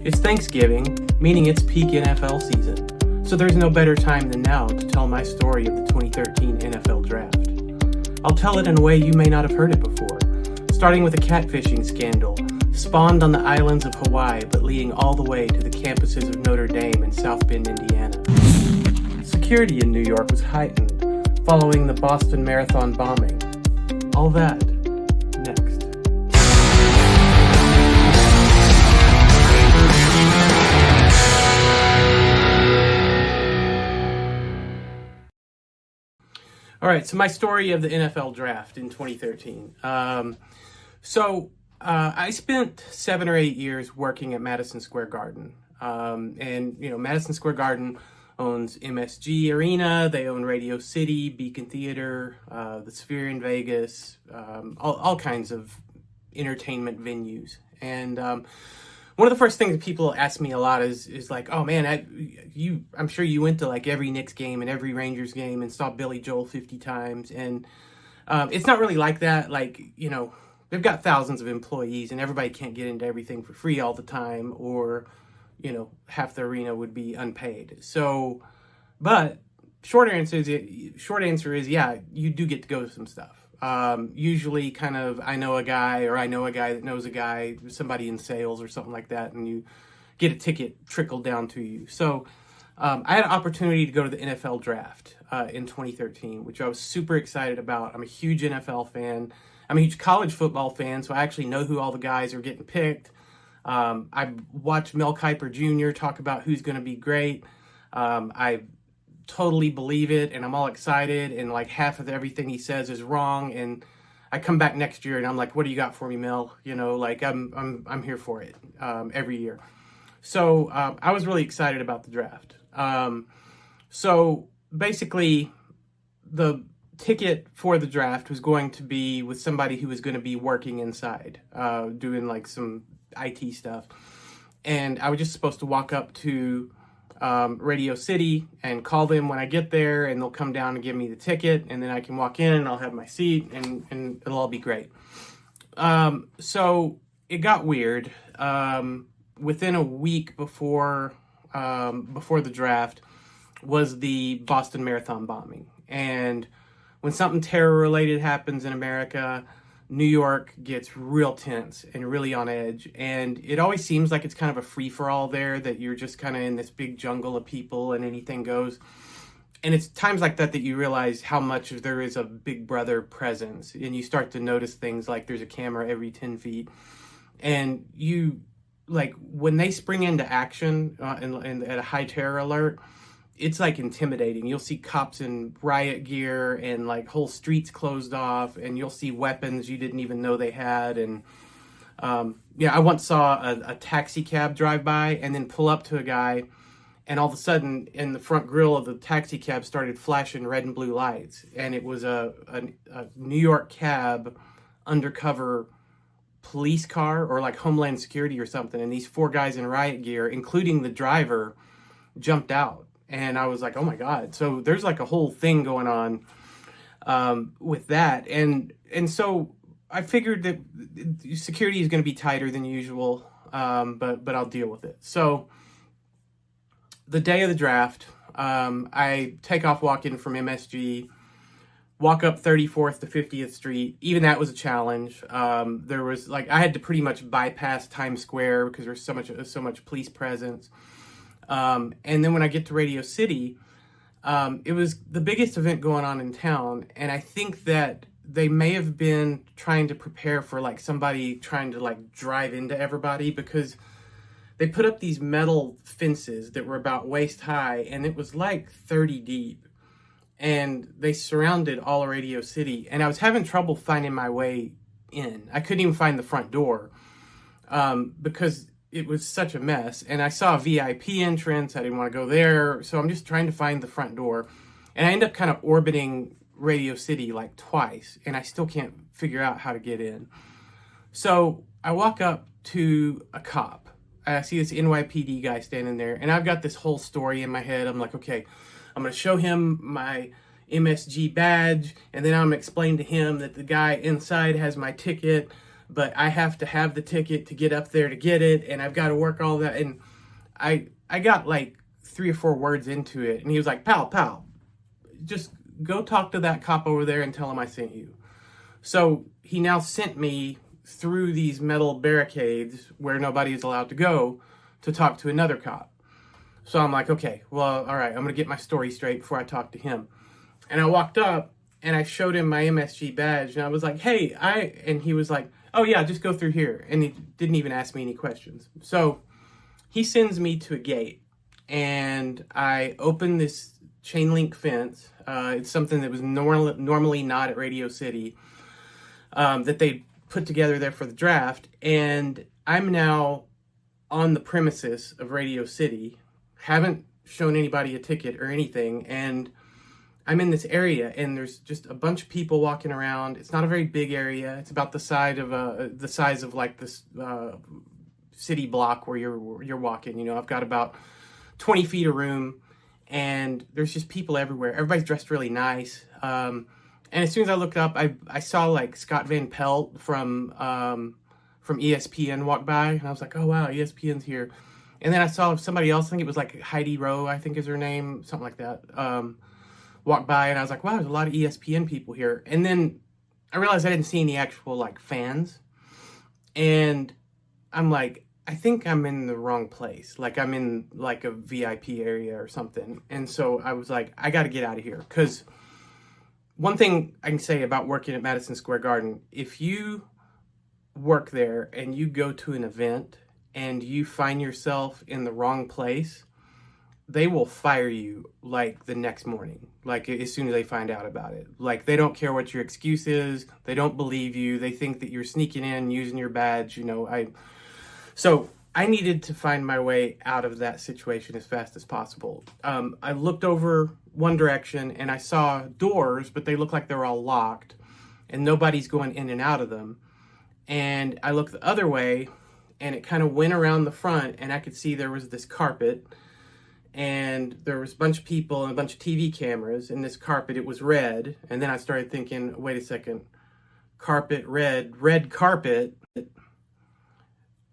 It's Thanksgiving, meaning it's peak NFL season, so there's no better time than now to tell my story of the 2013 NFL Draft. I'll tell it in a way you may not have heard it before, starting with a catfishing scandal spawned on the islands of Hawaii but leading all the way to the campuses of Notre Dame in South Bend, Indiana. Security in New York was heightened following the Boston Marathon bombing. All that next. All right, so my story of the NFL Draft in 2013. I spent 7 or 8 years working at Madison Square Garden. Madison Square Garden owns MSG Arena, they own Radio City, Beacon Theater, the Sphere in Vegas, all kinds of entertainment venues. And one of the first things that people ask me a lot is like, oh man, I'm sure you went to like every Knicks game and every Rangers game and saw Billy Joel 50 times. And it's not really like that. Like, they've got thousands of employees and everybody can't get into everything for free all the time, or half the arena would be unpaid. So, but short answer is, yeah, you do get to go to some stuff. Usually kind of, I know a guy that knows a guy, somebody in sales or something like that, and you get a ticket trickled down to you. So, I had an opportunity to go to the NFL Draft, in 2013, which I was super excited about. I'm a huge NFL fan. I'm a huge college football fan, so I actually know who all the guys are getting picked. I watched Mel Kiper Jr. talk about who's going to be great. I totally believe it, and I'm all excited, and like half of everything he says is wrong, and I come back next year and I'm like, what do you got for me, Mel? I'm here for it every year. So I was really excited about the draft. So basically, the ticket for the draft was going to be with somebody who was going to be working inside, doing like some IT stuff. And I was just supposed to walk up to Radio City and call them when I get there, and they'll come down and give me the ticket, and then I can walk in and I'll have my seat, and it'll all be great. So it got weird. Within a week before the draft was the Boston Marathon bombing. And when something terror-related happens in America, New York gets real tense and really on edge. And it always seems like it's kind of a free-for-all there, that you're just kind of in this big jungle of people and anything goes. And it's times like that you realize how much there is a Big Brother presence. And you start to notice things like there's a camera every 10 feet. And when they spring into action and at a high terror alert, it's like intimidating. You'll see cops in riot gear and like whole streets closed off, and you'll see weapons you didn't even know they had. And I once saw a taxi cab drive by and then pull up to a guy, and all of a sudden in the front grille of the taxi cab started flashing red and blue lights, and it was a New York cab undercover police car or like Homeland Security or something, and these 4 guys in riot gear, including the driver, jumped out. And I was like, oh my God. So there's like a whole thing going on with that. And so I figured that security is going to be tighter than usual, but I'll deal with it. So the day of the draft, I take off walking from MSG, walk up 34th to 50th Street. Even that was a challenge. There was I had to pretty much bypass Times Square because there's so much police presence. And then when I get to Radio City, it was the biggest event going on in town. And I think that they may have been trying to prepare for like somebody trying to like drive into everybody, because they put up these metal fences that were about waist high, and it was like 30 deep. And they surrounded all of Radio City. And I was having trouble finding my way in. I couldn't even find the front door because it was such a mess. And I saw a VIP entrance. I didn't want to go there. So I'm just trying to find the front door. And I end up kind of orbiting Radio City like twice. And I still can't figure out how to get in. So I walk up to a cop. I see this NYPD guy standing there. And I've got this whole story in my head. I'm like, okay, I'm going to show him my MSG badge. And then I'm going to explain to him that the guy inside has my ticket. but I have to have the ticket to get up there to get it, and I've got to work all that. And I got like 3 or 4 words into it, and he was like, pal, just go talk to that cop over there and tell him I sent you. So he now sent me through these metal barricades where nobody is allowed to go to talk to another cop. So I'm like, okay, well, all right, I'm going to get my story straight before I talk to him. And I walked up and I showed him my MSG badge, and I was like, hey, and he was like, oh yeah, just go through here. And he didn't even ask me any questions. So he sends me to a gate, and I open this chain link fence. It's something that was normally not at Radio City, that they put together there for the draft. And I'm now on the premises of Radio City, haven't shown anybody a ticket or anything, and I'm in this area, and there's just a bunch of people walking around. It's not a very big area. It's about the size of like this city block where you're walking. You know, I've got about 20 feet of room, and there's just people everywhere. Everybody's dressed really nice. And as soon as I looked up, I saw like Scott Van Pelt from ESPN walk by, and I was like, oh wow, ESPN's here. And then I saw somebody else, I think it was like Heidi Rowe, I think is her name, something like that, walk by, and I was like, wow, there's a lot of ESPN people here. And then I realized I didn't see any actual like fans, and I'm like, I think I'm in the wrong place. Like I'm in like a VIP area or something. And so I was like, I got to get out of here. Because one thing I can say about working at Madison Square Garden, if you work there and you go to an event and you find yourself in the wrong place, they will fire you like the next morning, like as soon as they find out about it. Like they don't care what your excuse is. They don't believe you. They think that you're sneaking in, using your badge. You know, so I needed to find my way out of that situation as fast as possible. I looked over one direction and I saw doors, but they looked like they were all locked and nobody's going in and out of them. And I looked the other way and it kind of went around the front, and I could see there was this carpet, and there was a bunch of people and a bunch of TV cameras, and this carpet, it was red. And then I started thinking, wait a second, carpet, red carpet.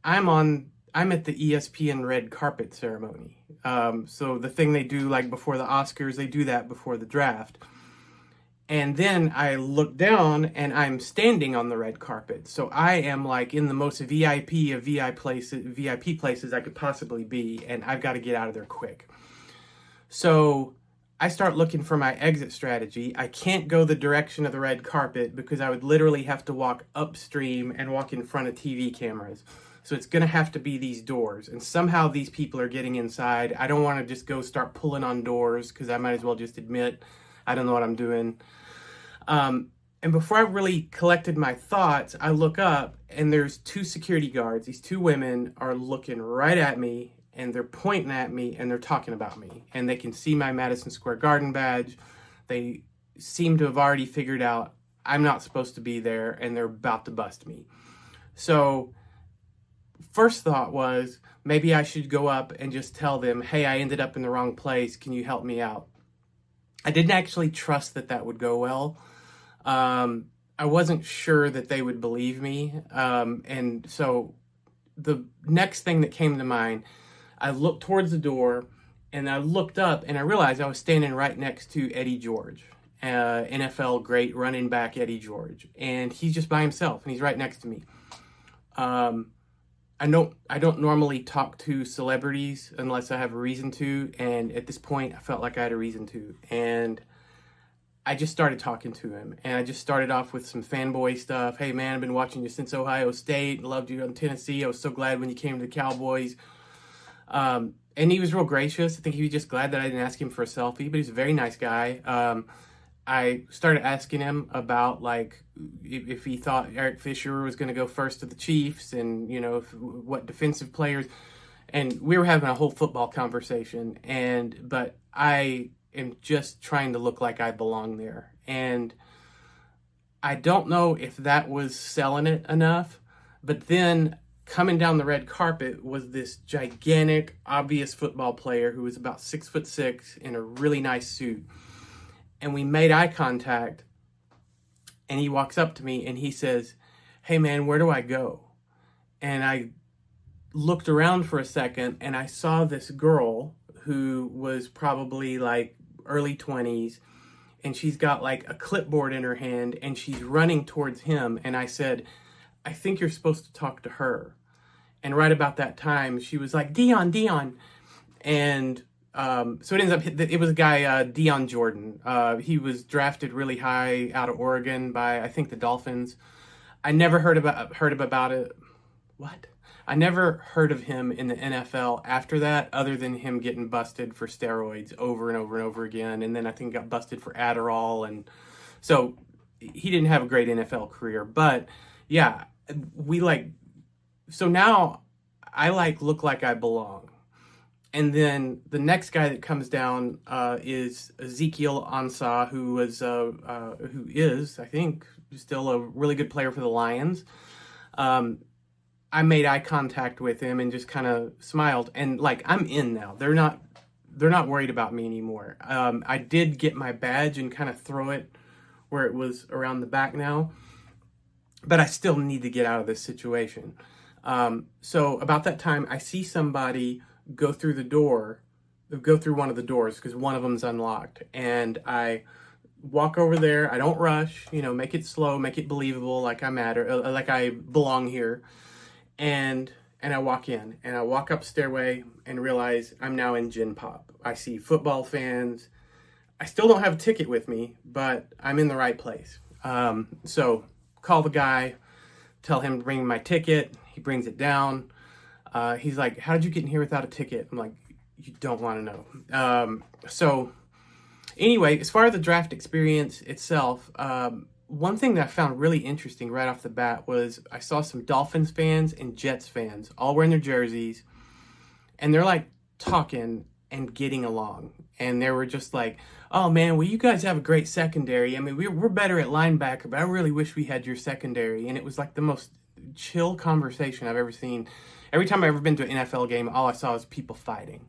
I'm at the ESPN red carpet ceremony. So the thing they do like before the Oscars, they do that before the draft. And then I look down and I'm standing on the red carpet. So I am like in the most VIP of VIP places I could possibly be, and I've got to get out of there quick. So I start looking for my exit strategy. I can't go the direction of the red carpet because I would literally have to walk upstream and walk in front of TV cameras. So it's going to have to be these doors. And somehow these people are getting inside. I don't want to just go start pulling on doors because I might as well just admit I don't know what I'm doing. And before I really collected my thoughts, I look up and there's 2 security guards. These 2 women are looking right at me, and they're pointing at me and they're talking about me. And they can see my Madison Square Garden badge. They seem to have already figured out I'm not supposed to be there, and they're about to bust me. So first thought was maybe I should go up and just tell them, hey, I ended up in the wrong place. Can you help me out? I didn't actually trust that would go well. I wasn't sure that they would believe me. And so the next thing that came to mind, I looked towards the door and I looked up and I realized I was standing right next to Eddie George, NFL great running back Eddie George. And he's just by himself and he's right next to me. I don't normally talk to celebrities unless I have a reason to, and at this point I felt like I had a reason to, and I just started talking to him, and I just started off with some fanboy stuff. Hey man, I've been watching you since Ohio State, loved you in Tennessee, I was so glad when you came to the Cowboys. And he was real gracious. I think he was just glad that I didn't ask him for a selfie, but he's a very nice guy. I started asking him about like if he thought Eric Fisher was going to go first to the Chiefs, and you know what defensive players, and we were having a whole football conversation. But I am just trying to look like I belong there, and I don't know if that was selling it enough. But then coming down the red carpet was this gigantic, obvious football player who was about 6'6" in a really nice suit. And we made eye contact, and he walks up to me and he says, hey man, where do I go? And I looked around for a second and I saw this girl who was probably like early 20s, and she's got like a clipboard in her hand and she's running towards him. And I said, I think you're supposed to talk to her. And right about that time, she was like, Dion, Dion. And so it ends up, it was a guy, Dion Jordan. He was drafted really high out of Oregon by, I think, the Dolphins. I never heard about it. What? I never heard of him in the NFL after that, other than him getting busted for steroids over and over and over again. And then I think got busted for Adderall. And so he didn't have a great NFL career. But yeah, so now I look like I belong. And then the next guy that comes down is Ezekiel Ansah, who is, I think, still a really good player for the Lions. I made eye contact with him and just kind of smiled, and like, I'm in now. They're not worried about me anymore. I did get my badge and kind of throw it where it was around the back now, but I still need to get out of this situation. So about that time, I see somebody go through one of the doors because one of them's unlocked, and I walk over there. I don't rush, make it slow, make it believable, like I matter, like I belong here. And I walk in, and I walk up stairway and realize I'm now in Gin Pop. I see football fans. I still don't have a ticket with me, but I'm in the right place. So call the guy, tell him to bring my ticket. He brings it down. He's like, how did you get in here without a ticket? I'm like, you don't want to know. So anyway, as far as the draft experience itself, one thing that I found really interesting right off the bat was I saw some Dolphins fans and Jets fans all wearing their jerseys, and they're like talking and getting along. And they were just like, oh man, well, you guys have a great secondary. I mean, we're better at linebacker, but I really wish we had your secondary. And it was like the most chill conversation I've ever seen. Every time I've ever been to an NFL game, all I saw was people fighting.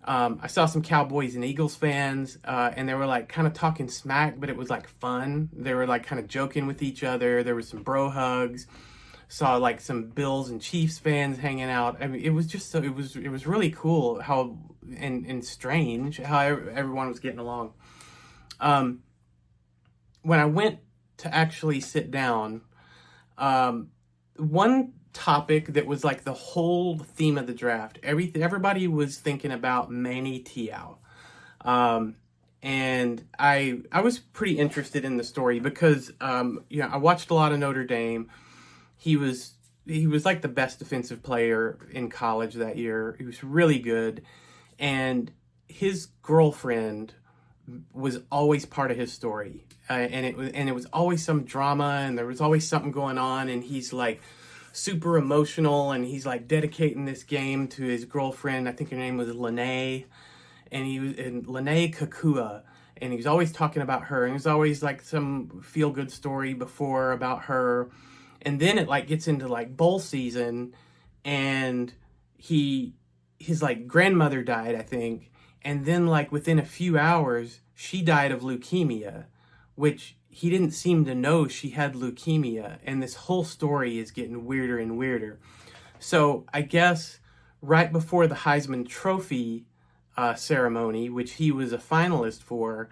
I saw some Cowboys and Eagles fans, and they were like kind of talking smack, but it was like fun. They were like kind of joking with each other. There was some bro hugs. Saw like some Bills and Chiefs fans hanging out. I mean, it was just it was really cool how and strange how everyone was getting along. When I went to actually sit down, one topic that was like the whole theme of the draft, everybody was thinking about Manti Te'o. And I was pretty interested in the story because I watched a lot of Notre Dame. He was like the best defensive player in college that year. He was really good, and his girlfriend was always part of his story, and it was always some drama, and there was always something going on, and he's like super emotional, and he's like dedicating this game to his girlfriend. I think her name was Lene, and Lene Kakua, and he was always talking about her, and there's always like some feel good story before about her, and then it like gets into like bowl season, and his like grandmother died, I think, and then like within a few hours she died of leukemia, which he didn't seem to know she had leukemia, and this whole story is getting weirder and weirder. So I guess right before the Heisman Trophy ceremony, which he was a finalist for,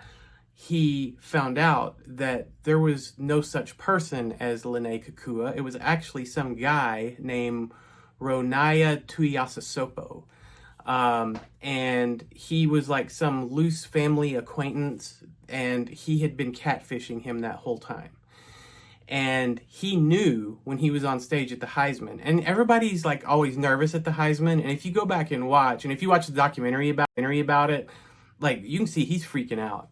he found out that there was no such person as Lene Kakua. It was actually some guy named Ronaya Tuiasosopo. And he was like some loose family acquaintance, and he had been catfishing him that whole time. And he knew when he was on stage at the Heisman, and everybody's like always nervous at the Heisman. And if you go back and watch, and if you watch the documentary about it, like you can see he's freaking out.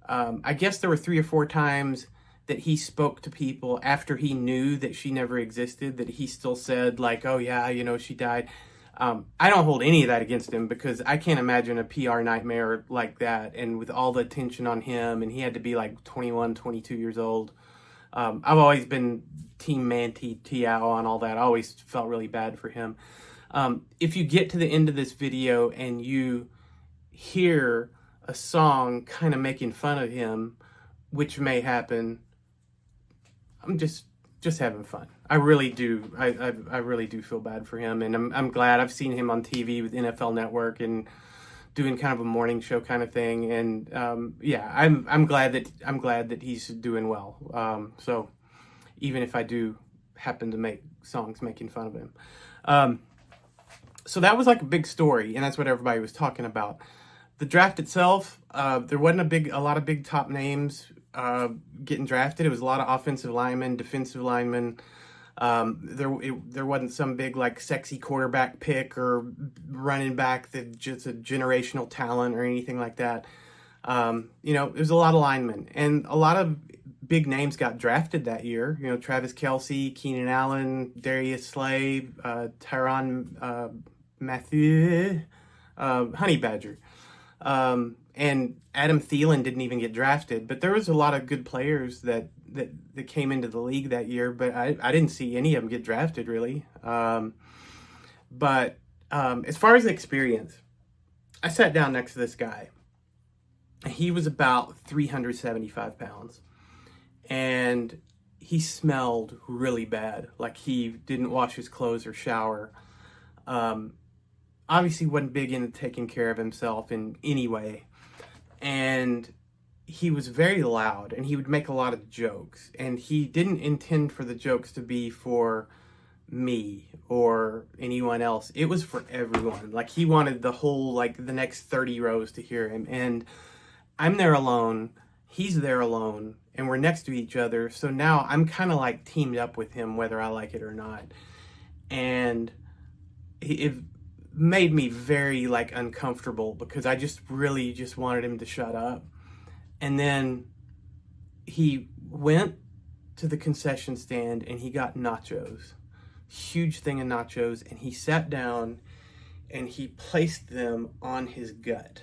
I guess there were 3 or 4 times that he spoke to people after he knew that she never existed, that he still said like, oh yeah, she died. I don't hold any of that against him, because I can't imagine a PR nightmare like that, and with all the attention on him, and he had to be like 21, 22 years old. I've always been team Manti Te'o on all that. I always felt really bad for him. If you get to the end of this video and you hear a song kind of making fun of him, which may happen, I'm just having fun. I really do. I really do feel bad for him, and I'm glad. I've seen him on TV with NFL Network and doing kind of a morning show kind of thing, and yeah, I'm glad that he's doing well. So even if I do happen to make songs making fun of him, so that was like a big story, and that's what everybody was talking about. The draft itself, there wasn't a lot of big top names getting drafted. It was a lot of offensive linemen, defensive linemen. There wasn't some big like sexy quarterback pick or running back that just a generational talent or anything like that. There's a lot of linemen, and a lot of big names got drafted that year. Travis Kelce, Keenan Allen, Darius Slay, Tyrann Mathieu, Honey Badger. And Adam Thielen didn't even get drafted, but there was a lot of good players that came into the league that year, but I didn't see any of them get drafted really. But as far as the experience, I sat down next to this guy. He was about 375 pounds, and he smelled really bad. Like he didn't wash his clothes or shower. Obviously wasn't big into taking care of himself in any way. And he was very loud, and he would make a lot of jokes, and he didn't intend for the jokes to be for me or anyone else. It was for everyone. Like he wanted the whole, like the next 30 rows to hear him. And I'm there alone, he's there alone, and we're next to each other. So now I'm kind of like teamed up with him, whether I like it or not. And it made me very like uncomfortable because I just really just wanted him to shut up. And then he went to the concession stand and he got nachos, huge thing of nachos, and he sat down and he placed them on his gut.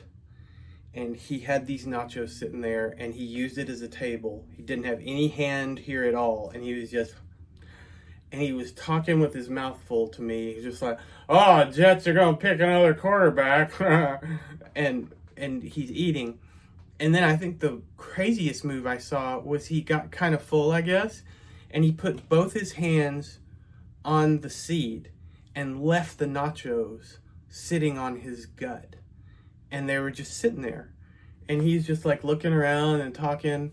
And he had these nachos sitting there and he used it as a table. He didn't have any hand here at all, and he was talking with his mouth full to me. He's just like, "Oh, Jets are going to pick another quarterback." and he's eating. And then I think the craziest move I saw was he got kind of full, I guess, and he put both his hands on the seat and left the nachos sitting on his gut. And they were just sitting there. And he's just like looking around and talking,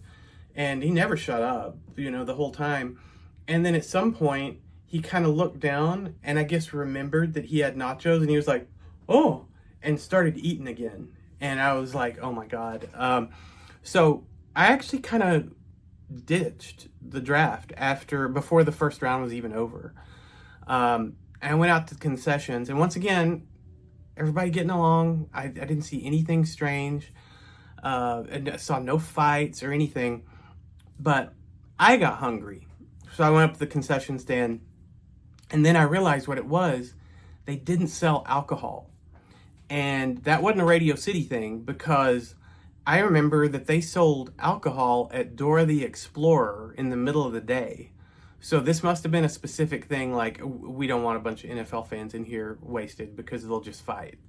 and he never shut up, the whole time. And then at some point, he kind of looked down and I guess remembered that he had nachos, and he was like, "Oh," and started eating again. And I was like, oh my God. So I actually kind of ditched the draft before the first round was even over. And I went out to concessions, and once again, everybody getting along. I didn't see anything strange. And I saw no fights or anything, but I got hungry. So I went up to the concession stand, and then I realized what it was. They didn't sell alcohol. And that wasn't a Radio City thing, because I remember that they sold alcohol at Dora the Explorer in the middle of the day. So this must have been a specific thing, like, we don't want a bunch of NFL fans in here wasted because they'll just fight.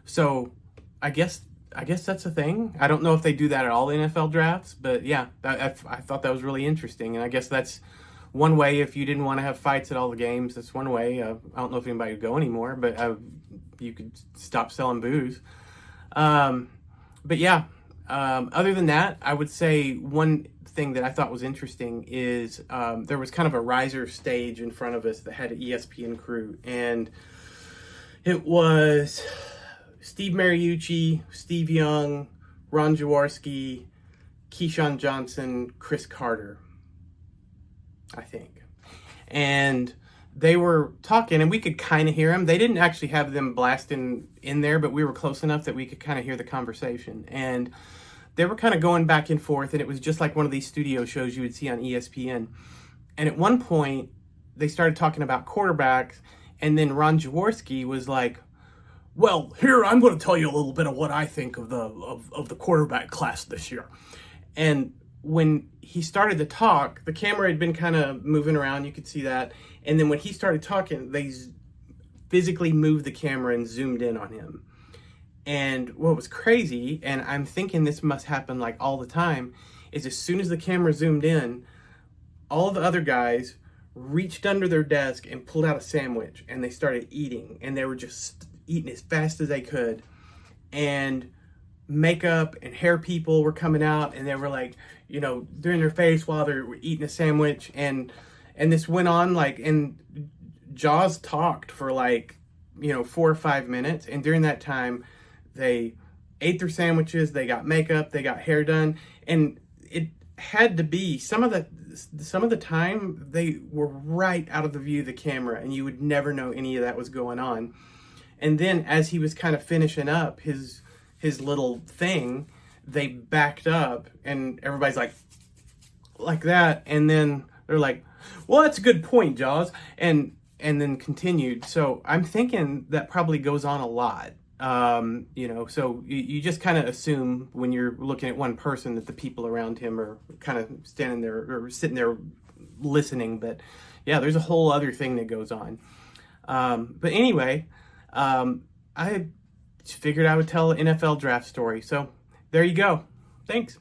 So I guess that's a thing. I don't know if they do that at all NFL drafts, but yeah, I thought that was really interesting. And I guess that's one way. If you didn't want to have fights at all the games, that's one way. I don't know if anybody would go anymore, but you could stop selling booze. But yeah, other than that, I would say one thing that I thought was interesting is there was kind of a riser stage in front of us that had an ESPN crew, and it was Steve Mariucci, Steve Young, Ron Jaworski, Keyshawn Johnson, Chris Carter, I think. And they were talking, and we could kind of hear them. They didn't actually have them blasting in there, but we were close enough that we could kind of hear the conversation. And they were kind of going back and forth, and it was just like one of these studio shows you would see on ESPN. And at one point, they started talking about quarterbacks, and then Ron Jaworski was like, "Well, here, I'm going to tell you a little bit of what I think of the quarterback class this year." And when he started to talk, the camera had been kind of moving around. You could see that. And then when he started talking, they physically moved the camera and zoomed in on him. And what was crazy, and I'm thinking this must happen like all the time, is as soon as the camera zoomed in, all the other guys reached under their desk and pulled out a sandwich, and they started eating, and they were just eating as fast as they could. And makeup and hair people were coming out, and they were like, doing their face while they were eating a sandwich. And this went on, like, and Jaws talked for like 4 or 5 minutes, and during that time they ate their sandwiches, they got makeup, they got hair done, and it had to be some of the time they were right out of the view of the camera, and you would never know any of that was going on. And then as he was kind of finishing up his little thing, they backed up, and everybody's like that, and then they're like, well, that's a good point, Jaws, and then continued. So I'm thinking that probably goes on a lot. So you just kind of assume when you're looking at one person that the people around him are kind of standing there or sitting there listening. But yeah, there's a whole other thing that goes on. But anyway, I figured I would tell an NFL draft story. So there you go. Thanks.